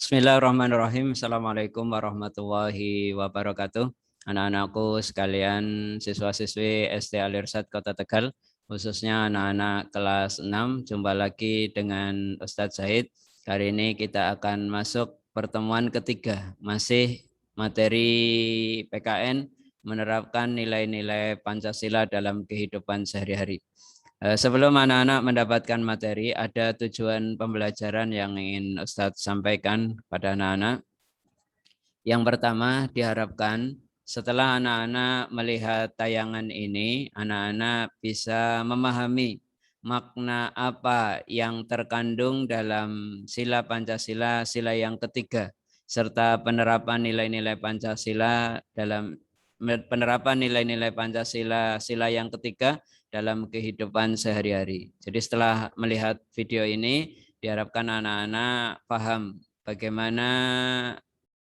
Bismillahirrahmanirrahim. Assalamualaikum warahmatullahi wabarakatuh. Anak-anakku sekalian, siswa-siswi SD Al-Irsyad Kota Tegal, khususnya anak-anak kelas 6, jumpa lagi dengan Ustadz Zaid. Hari ini kita akan masuk pertemuan ketiga, masih materi PKN, menerapkan nilai-nilai Pancasila dalam kehidupan sehari-hari. Sebelum anak-anak mendapatkan materi, ada tujuan pembelajaran yang ingin Ustadz sampaikan pada anak-anak. Yang pertama, diharapkan setelah anak-anak melihat tayangan ini, anak-anak bisa memahami makna apa yang terkandung dalam sila Pancasila, sila yang ketiga, serta penerapan nilai-nilai Pancasila dalam penerapan nilai-nilai Pancasila, sila yang ketiga dalam kehidupan sehari-hari. Jadi setelah melihat video ini, diharapkan anak-anak paham bagaimana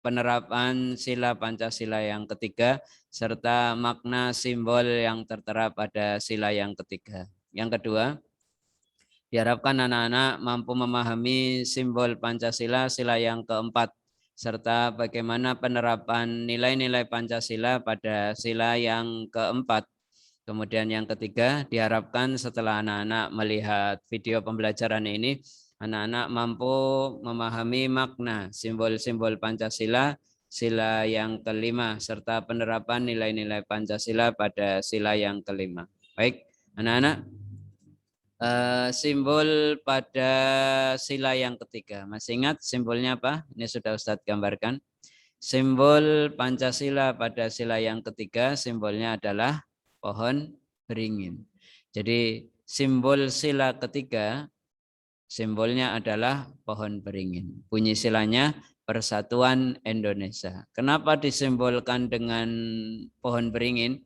penerapan sila Pancasila yang ketiga, serta makna simbol yang tertera pada sila yang ketiga. Yang kedua, diharapkan anak-anak mampu memahami simbol Pancasila sila yang keempat, serta bagaimana penerapan nilai-nilai Pancasila pada sila yang keempat. Kemudian yang ketiga, diharapkan setelah anak-anak melihat video pembelajaran ini, anak-anak mampu memahami makna simbol-simbol Pancasila, sila yang kelima, serta penerapan nilai-nilai Pancasila pada sila yang kelima. Baik, anak-anak, simbol pada sila yang ketiga. Masih ingat simbolnya apa? Ini sudah Ustadz gambarkan. Simbol Pancasila pada sila yang ketiga, simbolnya adalah pohon beringin. Jadi simbol sila ketiga, simbolnya adalah pohon beringin. Bunyi silanya Persatuan Indonesia. Kenapa disimbolkan dengan pohon beringin?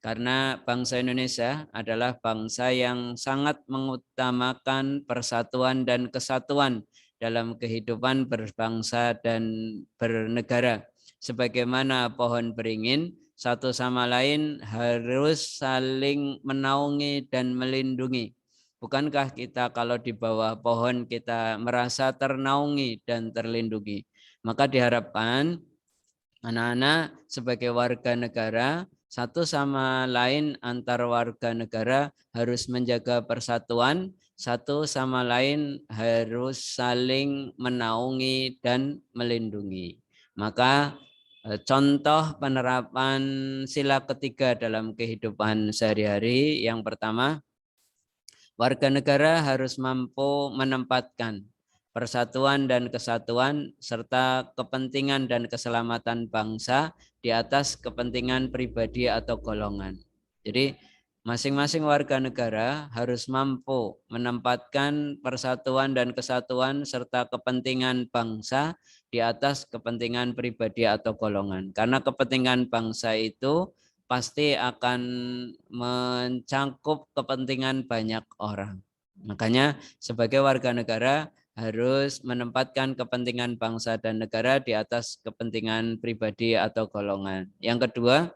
Karena bangsa Indonesia adalah bangsa yang sangat mengutamakan persatuan dan kesatuan dalam kehidupan berbangsa dan bernegara. Sebagaimana pohon beringin, satu sama lain harus saling menaungi dan melindungi. Bukankah kita kalau di bawah pohon kita merasa ternaungi dan terlindungi? Maka diharapkan anak-anak sebagai warga negara, satu sama lain antar warga negara harus menjaga persatuan, satu sama lain harus saling menaungi dan melindungi. Maka contoh penerapan sila ketiga dalam kehidupan sehari-hari, yang pertama, warga negara harus mampu menempatkan persatuan dan kesatuan serta kepentingan dan keselamatan bangsa di atas kepentingan pribadi atau golongan. Jadi masing-masing warga negara harus mampu menempatkan persatuan dan kesatuan serta kepentingan bangsa di atas kepentingan pribadi atau golongan. Karena kepentingan bangsa itu pasti akan mencakup kepentingan banyak orang. Makanya sebagai warga negara harus menempatkan kepentingan bangsa dan negara di atas kepentingan pribadi atau golongan. Yang kedua,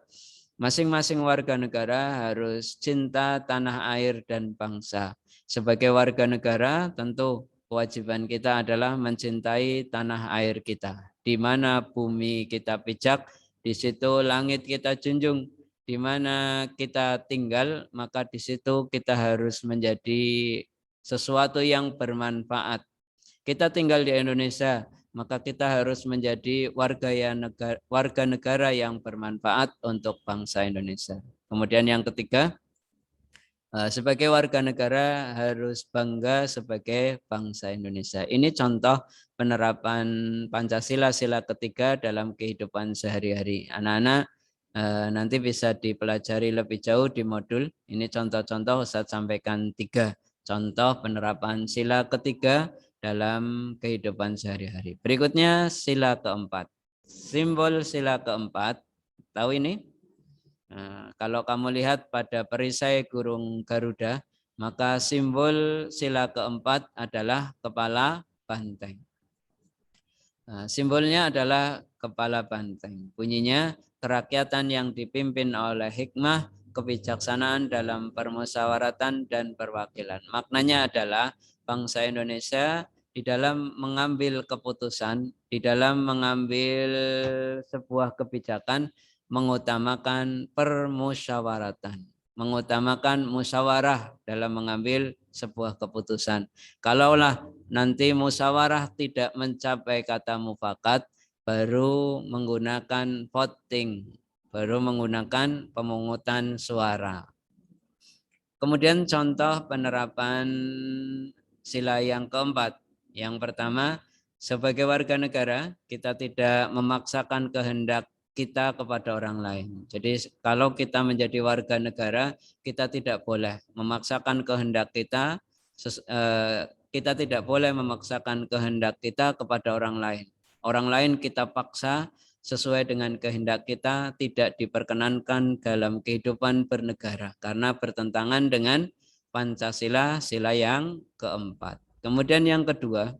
masing-masing warga negara harus cinta tanah air dan bangsa. Sebagai warga negara, tentu kewajiban kita adalah mencintai tanah air kita. Di mana bumi kita pijak, di situ langit kita junjung. Di mana kita tinggal, maka di situ kita harus menjadi sesuatu yang bermanfaat. Kita tinggal di Indonesia, maka kita harus menjadi warga negara yang bermanfaat untuk bangsa Indonesia. Kemudian yang ketiga, sebagai warga negara harus bangga sebagai bangsa Indonesia. Ini contoh penerapan Pancasila sila ketiga dalam kehidupan sehari-hari. Anak-anak nanti bisa dipelajari lebih jauh di modul. Ini contoh-contoh Ustadz sampaikan 3 contoh penerapan sila ketiga dalam kehidupan sehari-hari. Berikutnya sila keempat. Simbol sila keempat, tahu ini? Nah, kalau kamu lihat pada perisai burung Garuda, maka simbol sila keempat adalah kepala banteng. Nah, simbolnya adalah kepala banteng. Bunyinya kerakyatan yang dipimpin oleh hikmah, kebijaksanaan dalam permusyawaratan dan perwakilan. Maknanya adalah bangsa Indonesia di dalam mengambil keputusan, di dalam mengambil sebuah kebijakan mengutamakan permusyawaratan, mengutamakan musyawarah dalam mengambil sebuah keputusan. Kalaulah nanti musyawarah tidak mencapai kata mufakat, baru menggunakan voting, baru menggunakan pemungutan suara. Kemudian contoh penerapan sila yang keempat. Yang pertama, sebagai warga negara, kita tidak memaksakan kehendak kita kepada orang lain. Jadi kalau kita menjadi warga negara, kita tidak boleh memaksakan kehendak kita, kita tidak boleh memaksakan kehendak kita kepada orang lain. Orang lain kita paksa sesuai dengan kehendak kita, tidak diperkenankan dalam kehidupan bernegara karena bertentangan dengan Pancasila, sila yang keempat. Kemudian yang kedua,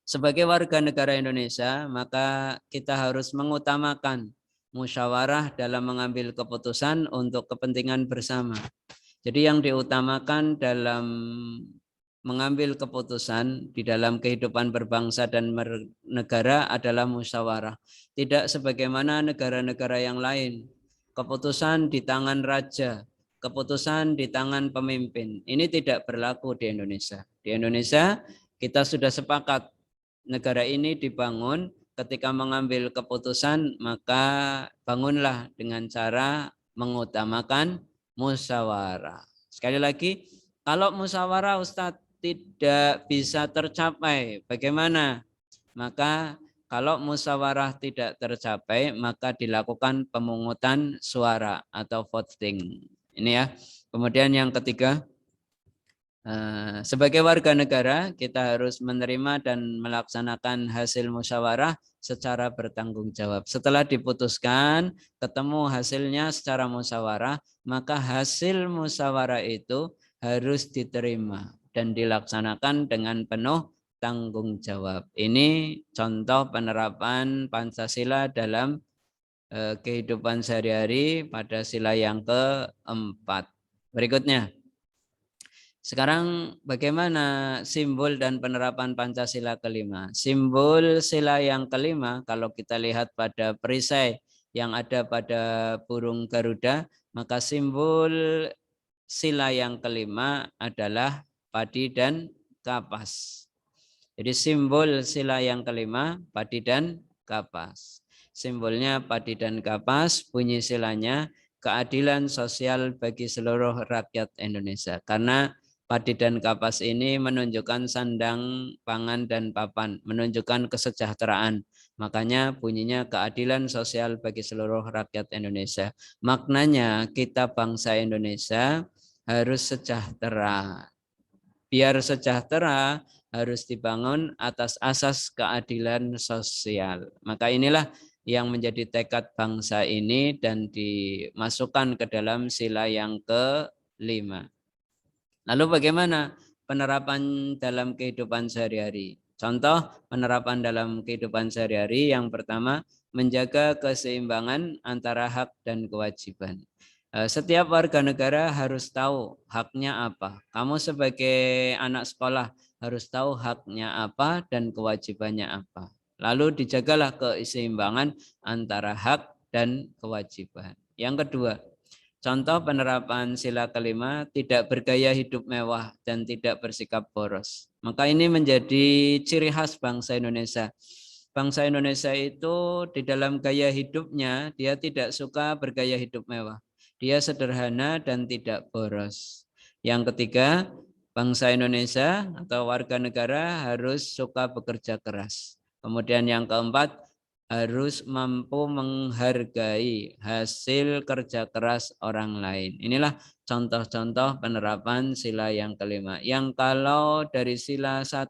sebagai warga negara Indonesia, maka kita harus mengutamakan musyawarah dalam mengambil keputusan untuk kepentingan bersama. Jadi yang diutamakan dalam mengambil keputusan di dalam kehidupan berbangsa dan bernegara adalah musyawarah. Tidak sebagaimana negara-negara yang lain. Keputusan di tangan raja, keputusan di tangan pemimpin. Ini tidak berlaku di Indonesia. Di Indonesia kita sudah sepakat negara ini dibangun ketika mengambil keputusan, maka bangunlah dengan cara mengutamakan musyawarah. Sekali lagi, kalau musyawarah Ustadz tidak bisa tercapai, bagaimana? Maka kalau musyawarah tidak tercapai, maka dilakukan pemungutan suara atau voting. Ini ya. Kemudian yang ketiga, sebagai warga negara, kita harus menerima dan melaksanakan hasil musyawarah secara bertanggung jawab. Setelah diputuskan, ketemu hasilnya secara musyawarah, maka hasil musyawarah itu harus diterima dan dilaksanakan dengan penuh tanggung jawab. Ini contoh penerapan Pancasila dalam kehidupan sehari-hari pada sila yang keempat. Berikutnya. Sekarang bagaimana simbol dan penerapan Pancasila kelima? Simbol sila yang kelima kalau kita lihat pada perisai yang ada pada burung Garuda, maka simbol sila yang kelima adalah padi dan kapas. Jadi simbol sila yang kelima padi dan kapas. Simbolnya padi dan kapas, bunyi silanya keadilan sosial bagi seluruh rakyat Indonesia. Karena padi dan kapas ini menunjukkan sandang, pangan, dan papan, menunjukkan kesejahteraan. Makanya bunyinya keadilan sosial bagi seluruh rakyat Indonesia. Maknanya kita bangsa Indonesia harus sejahtera. Biar sejahtera harus dibangun atas asas keadilan sosial. Maka inilah yang menjadi tekad bangsa ini dan dimasukkan ke dalam sila yang kelima. Lalu bagaimana penerapan dalam kehidupan sehari-hari? Contoh penerapan dalam kehidupan sehari-hari yang pertama, menjaga keseimbangan antara hak dan kewajiban. Setiap warga negara harus tahu haknya apa. Kamu sebagai anak sekolah harus tahu haknya apa dan kewajibannya apa. Lalu dijagalah keseimbangan antara hak dan kewajiban. Yang kedua, contoh penerapan sila kelima, tidak bergaya hidup mewah dan tidak bersikap boros. Maka ini menjadi ciri khas bangsa Indonesia. Bangsa Indonesia itu di dalam gaya hidupnya, dia tidak suka bergaya hidup mewah. Dia sederhana dan tidak boros. Yang ketiga, bangsa Indonesia atau warga negara harus suka bekerja keras. Kemudian yang keempat, harus mampu menghargai hasil kerja keras orang lain. Inilah contoh-contoh penerapan sila yang kelima. Yang kalau dari sila 1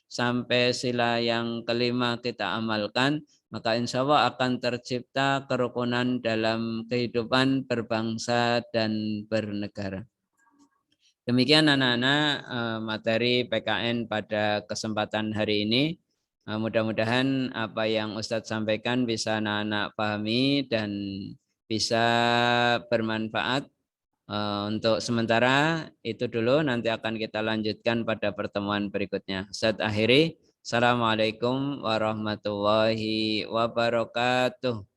sampai sila yang kelima kita amalkan, maka insya Allah akan tercipta kerukunan dalam kehidupan berbangsa dan bernegara. Demikian anak-anak materi PKN pada kesempatan hari ini. Mudah-mudahan apa yang Ustadz sampaikan bisa anak-anak pahami dan bisa bermanfaat Untuk sementara itu dulu, nanti akan kita lanjutkan pada pertemuan berikutnya. Ustaz akhiri. Assalamualaikum warahmatullahi wabarakatuh.